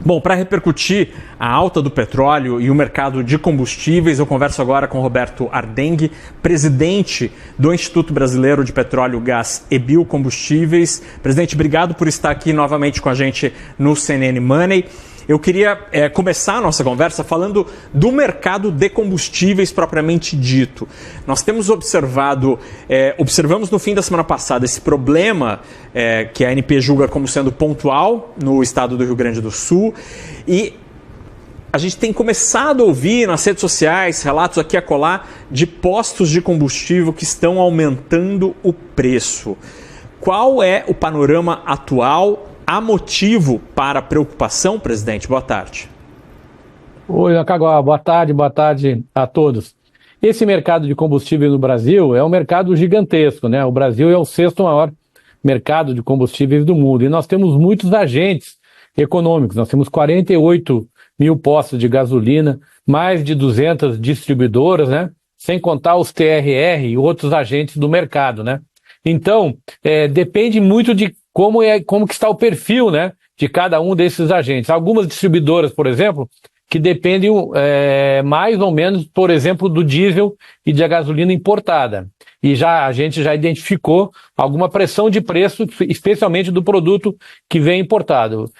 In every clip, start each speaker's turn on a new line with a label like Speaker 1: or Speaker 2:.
Speaker 1: Bom, para repercutir a alta do petróleo e o mercado de combustíveis, eu converso agora com Roberto Ardenghy, presidente do Instituto Brasileiro de Petróleo, Gás e Biocombustíveis. Presidente, obrigado por estar aqui novamente com a gente no CNN Money. Eu queria começar a nossa conversa falando do mercado de combustíveis propriamente dito. Nós temos observamos no fim da semana passada esse problema que a ANP julga como sendo pontual no estado do Rio Grande do Sul, e a gente tem começado a ouvir nas redes sociais relatos aqui e acolá de postos de combustível que estão aumentando o preço. Qual é o panorama atual? Há motivo para preocupação, presidente? Boa tarde.
Speaker 2: Oi, Acosta, boa tarde a todos. Esse mercado de combustível no Brasil é um mercado gigantesco, né? O Brasil é o sexto maior mercado de combustíveis do mundo e nós temos muitos agentes econômicos. Nós temos 48 mil postos de gasolina, mais de 200 distribuidoras, né? Sem contar os TRR e outros agentes do mercado, né? Então, depende muito de como que está o perfil, né, de cada um desses agentes. Algumas distribuidoras, por exemplo, que dependem mais ou menos, por exemplo, do diesel e da gasolina importada. E a gente já identificou alguma pressão de preço, especialmente do produto que vem importado.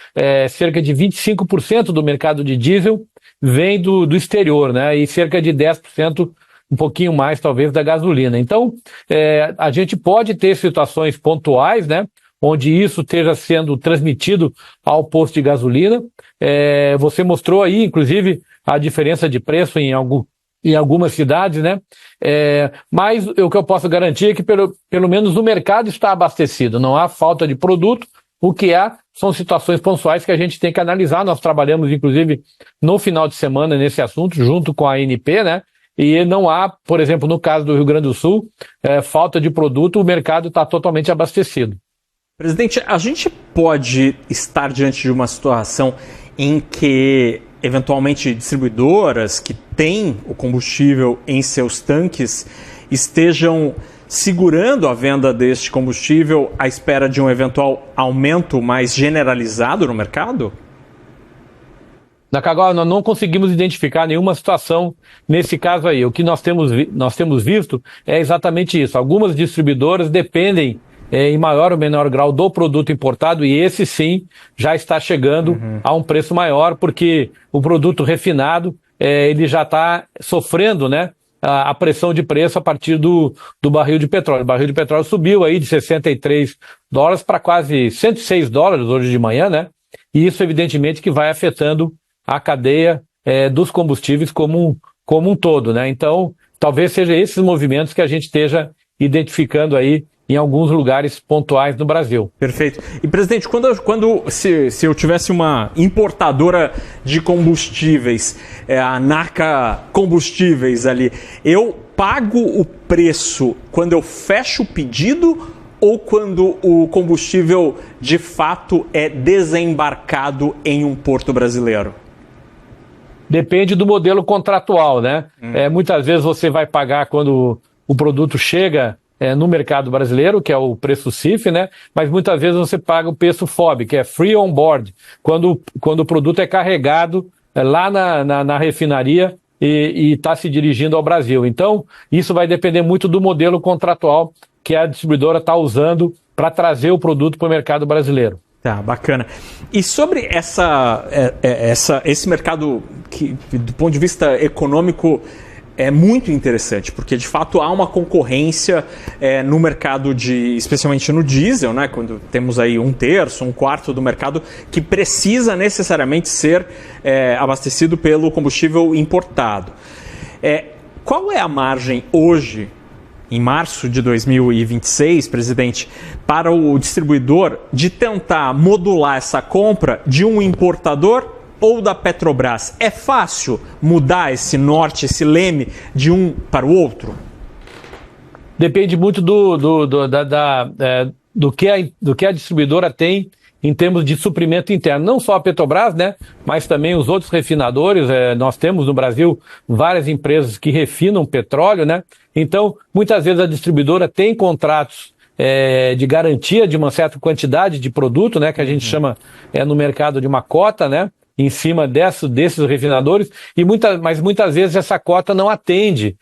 Speaker 2: Cerca de 25% do mercado de diesel vem do exterior, né, e cerca de 10%, um pouquinho mais, talvez, da gasolina. Então, a gente pode ter situações pontuais, né, onde isso esteja sendo transmitido ao posto de gasolina. Você mostrou aí, inclusive, a diferença de preço em algumas cidades, né? Mas o que eu posso garantir é que pelo menos o mercado está abastecido, não há falta de produto. O que há são situações pontuais que a gente tem que analisar. Nós trabalhamos, inclusive, no final de semana nesse assunto, junto com a ANP, né? E não há, por exemplo, no caso do Rio Grande do Sul, falta de produto, o mercado está totalmente abastecido.
Speaker 1: Presidente, a gente pode estar diante de uma situação em que, eventualmente, distribuidoras que têm o combustível em seus tanques estejam segurando a venda deste combustível à espera de um eventual aumento mais generalizado no mercado?
Speaker 2: Nakagawa, nós não conseguimos identificar nenhuma situação nesse caso aí. O que nós temos visto é exatamente isso. Algumas distribuidoras dependem em maior ou menor grau do produto importado, e esse sim já está chegando a um preço maior, porque o produto refinado ele já está sofrendo, né, a pressão de preço a partir do barril de petróleo. O barril de petróleo subiu aí de $63 para quase $106 hoje de manhã, né? E isso evidentemente que vai afetando a cadeia dos combustíveis como um todo, né? Então, talvez seja esses movimentos que a gente esteja identificando aí em alguns lugares pontuais no Brasil.
Speaker 1: Perfeito. E, presidente, se eu tivesse uma importadora de combustíveis, a Narca Combustíveis ali, eu pago o preço quando eu fecho o pedido ou quando o combustível de fato é desembarcado em um porto brasileiro?
Speaker 2: Depende do modelo contratual, né? Muitas vezes você vai pagar quando o produto chega no mercado brasileiro, que é o preço CIF, né? Mas muitas vezes você paga o preço FOB, que é Free On Board, quando o produto é carregado lá na refinaria e está se dirigindo ao Brasil. Então, isso vai depender muito do modelo contratual que a distribuidora está usando para trazer o produto para o mercado brasileiro.
Speaker 1: Tá, bacana. E sobre esse mercado que, do ponto de vista econômico, é muito interessante, porque de fato há uma concorrência no mercado especialmente no diesel, né? Quando temos aí 1/3, 1/4 do mercado que precisa necessariamente ser abastecido pelo combustível importado. Qual é a margem hoje, em março de 2026, presidente, para o distribuidor de tentar modular essa compra de um importador ou da Petrobras? É fácil mudar esse norte, esse leme de um para o outro?
Speaker 2: Depende muito do que a distribuidora tem em termos de suprimento interno. Não só a Petrobras, né, mas também os outros refinadores. Nós temos no Brasil várias empresas que refinam petróleo, né? Então, muitas vezes a distribuidora tem contratos de garantia de uma certa quantidade de produto, né, que a gente chama no mercado de uma cota, né? em cima desses refinadores, mas muitas vezes essa cota não atende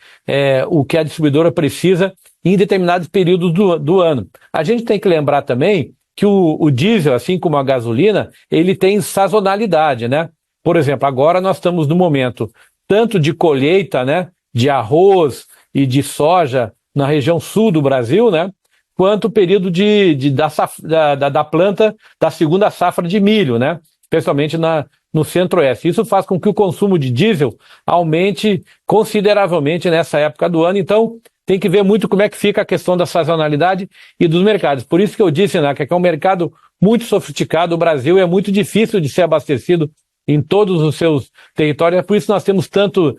Speaker 2: o que a distribuidora precisa em determinados períodos do ano. A gente tem que lembrar também que o diesel, assim como a gasolina, ele tem sazonalidade, né? Por exemplo, agora nós estamos no momento tanto de colheita, né, de arroz e de soja na região sul do Brasil, né, quanto o período da planta da segunda safra de milho, né, especialmente no centro-oeste. Isso faz com que o consumo de diesel aumente consideravelmente nessa época do ano. Então, tem que ver muito como é que fica a questão da sazonalidade e dos mercados. Por isso que eu disse, né, que é um mercado muito sofisticado. O Brasil é muito difícil de ser abastecido em todos os seus territórios. É por isso que nós temos tantos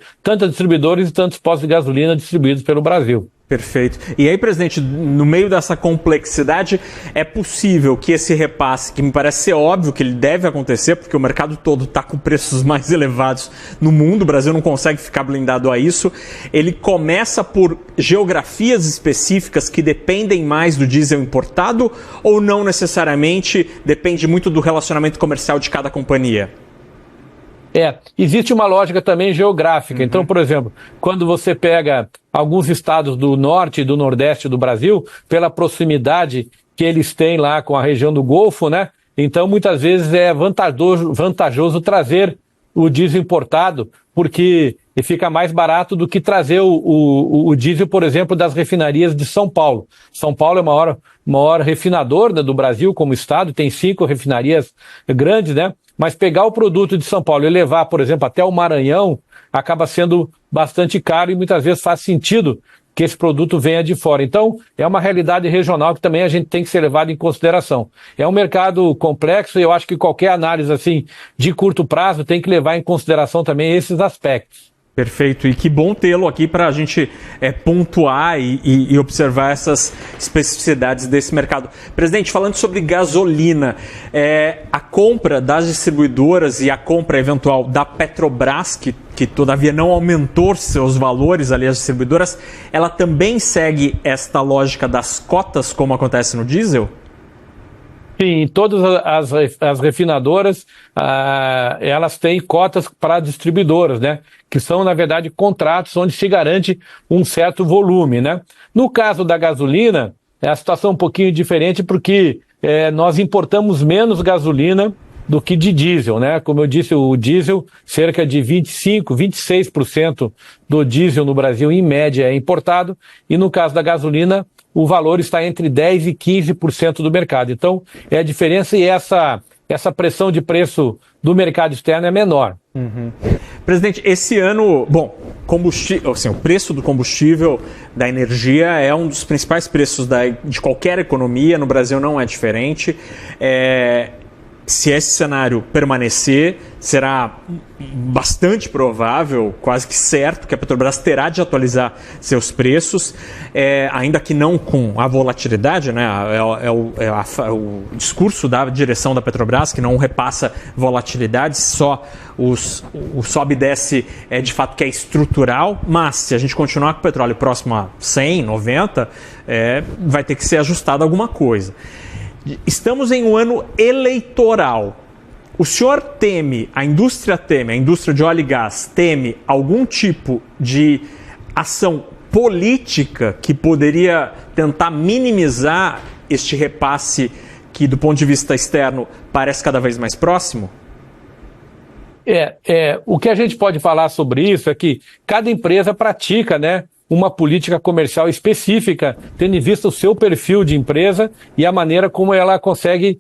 Speaker 2: distribuidores e tantos postos de gasolina distribuídos pelo Brasil.
Speaker 1: Perfeito. E aí, presidente, no meio dessa complexidade, é possível que esse repasse, que me parece ser óbvio que ele deve acontecer, porque o mercado todo está com preços mais elevados no mundo, o Brasil não consegue ficar blindado a isso, ele começa por geografias específicas que dependem mais do diesel importado ou não necessariamente, depende muito do relacionamento comercial de cada companhia?
Speaker 2: Existe uma lógica também geográfica. Então, por exemplo, quando você pega alguns estados do norte e do nordeste do Brasil, pela proximidade que eles têm lá com a região do Golfo, né? Então, muitas vezes é vantajoso trazer o diesel importado, porque fica mais barato do que trazer o diesel, por exemplo, das refinarias de São Paulo. São Paulo é o maior refinador, né, do Brasil como estado, tem 5 refinarias grandes, né? Mas pegar o produto de São Paulo e levar, por exemplo, até o Maranhão, acaba sendo bastante caro e muitas vezes faz sentido que esse produto venha de fora. Então, é uma realidade regional que também a gente tem que ser levado em consideração. É um mercado complexo e eu acho que qualquer análise assim de curto prazo tem que levar em consideração também esses aspectos.
Speaker 1: Perfeito, e que bom tê-lo aqui para a gente pontuar e observar essas especificidades desse mercado. Presidente, falando sobre gasolina, a compra das distribuidoras e a compra eventual da Petrobras, que todavia não aumentou seus valores ali, as distribuidoras, ela também segue esta lógica das cotas, como acontece no diesel?
Speaker 2: Sim, todas as refinadoras, elas têm cotas para distribuidoras, né? Que são, na verdade, contratos onde se garante um certo volume, né? No caso da gasolina, a situação é um pouquinho diferente porque nós importamos menos gasolina do que de diesel, né? Como eu disse, o diesel, cerca de 26% do diesel no Brasil, em média, é importado, e no caso da gasolina, o valor está entre 10% e 15% do mercado. Então, é a diferença e essa pressão de preço do mercado externo é menor.
Speaker 1: Uhum. Presidente, esse ano, combustível, assim, o preço do combustível, da energia, é um dos principais preços de qualquer economia, no Brasil não é diferente. Se esse cenário permanecer, será bastante provável, quase que certo, que a Petrobras terá de atualizar seus preços, ainda que não com a volatilidade, né? O discurso da direção da Petrobras, que não repassa volatilidade, só o sobe e desce de fato que é estrutural, mas se a gente continuar com o petróleo próximo a 100, 90, vai ter que ser ajustado alguma coisa. Estamos em um ano eleitoral. O senhor teme, a indústria de óleo e gás teme algum tipo de ação política que poderia tentar minimizar este repasse que, do ponto de vista externo, parece cada vez mais próximo?
Speaker 2: O que a gente pode falar sobre isso é que cada empresa pratica, né, uma política comercial específica, tendo em vista o seu perfil de empresa e a maneira como ela consegue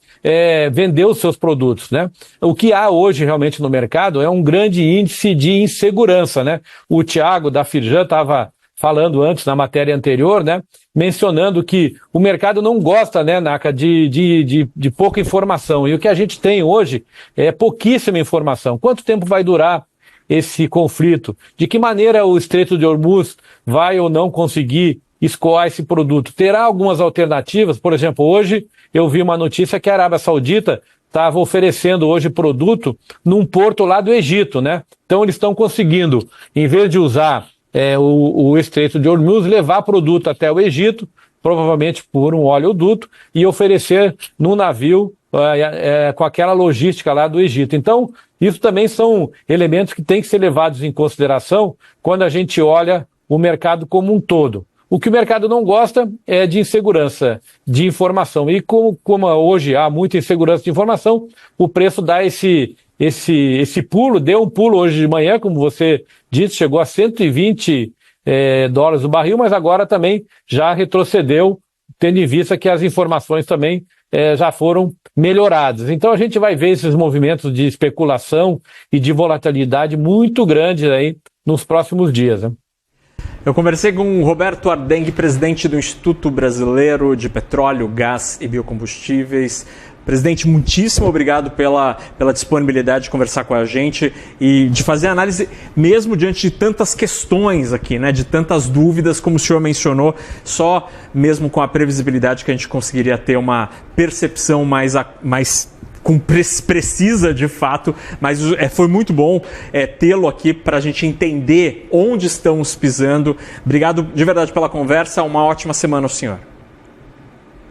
Speaker 2: vender os seus produtos, né? O que há hoje realmente no mercado é um grande índice de insegurança, né? O Thiago da Firjan estava falando antes na matéria anterior, né? Mencionando que o mercado não gosta, né, Naka, de pouca informação. E o que a gente tem hoje é pouquíssima informação. Quanto tempo vai durar esse conflito? De que maneira o Estreito de Hormuz vai ou não conseguir escoar esse produto? Terá algumas alternativas? Por exemplo, hoje eu vi uma notícia que a Arábia Saudita estava oferecendo hoje produto num porto lá do Egito, né? Então eles estão conseguindo, em vez de usar o Estreito de Hormuz, levar produto até o Egito, provavelmente por um oleoduto, e oferecer num navio com aquela logística lá do Egito. Então, isso também são elementos que têm que ser levados em consideração quando a gente olha o mercado como um todo. O que o mercado não gosta é de insegurança de informação. E como hoje há muita insegurança de informação, o preço dá esse pulo, deu um pulo hoje de manhã, como você disse, chegou a 120 dólares o barril, mas agora também já retrocedeu, tendo em vista que as informações também já foram melhoradas. Então a gente vai ver esses movimentos de especulação e de volatilidade muito grandes aí nos próximos dias, né?
Speaker 1: Eu conversei com o Roberto Ardenghy, presidente do Instituto Brasileiro de Petróleo, Gás e Biocombustíveis. Presidente, muitíssimo obrigado pela disponibilidade de conversar com a gente e de fazer análise, mesmo diante de tantas questões aqui, né, de tantas dúvidas, como o senhor mencionou, só mesmo com a previsibilidade que a gente conseguiria ter uma percepção mais precisa de fato, mas foi muito bom tê-lo aqui para a gente entender onde estamos pisando. Obrigado de verdade pela conversa, uma ótima semana ao senhor.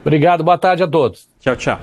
Speaker 2: Obrigado, boa tarde a todos.
Speaker 1: Tchau, tchau.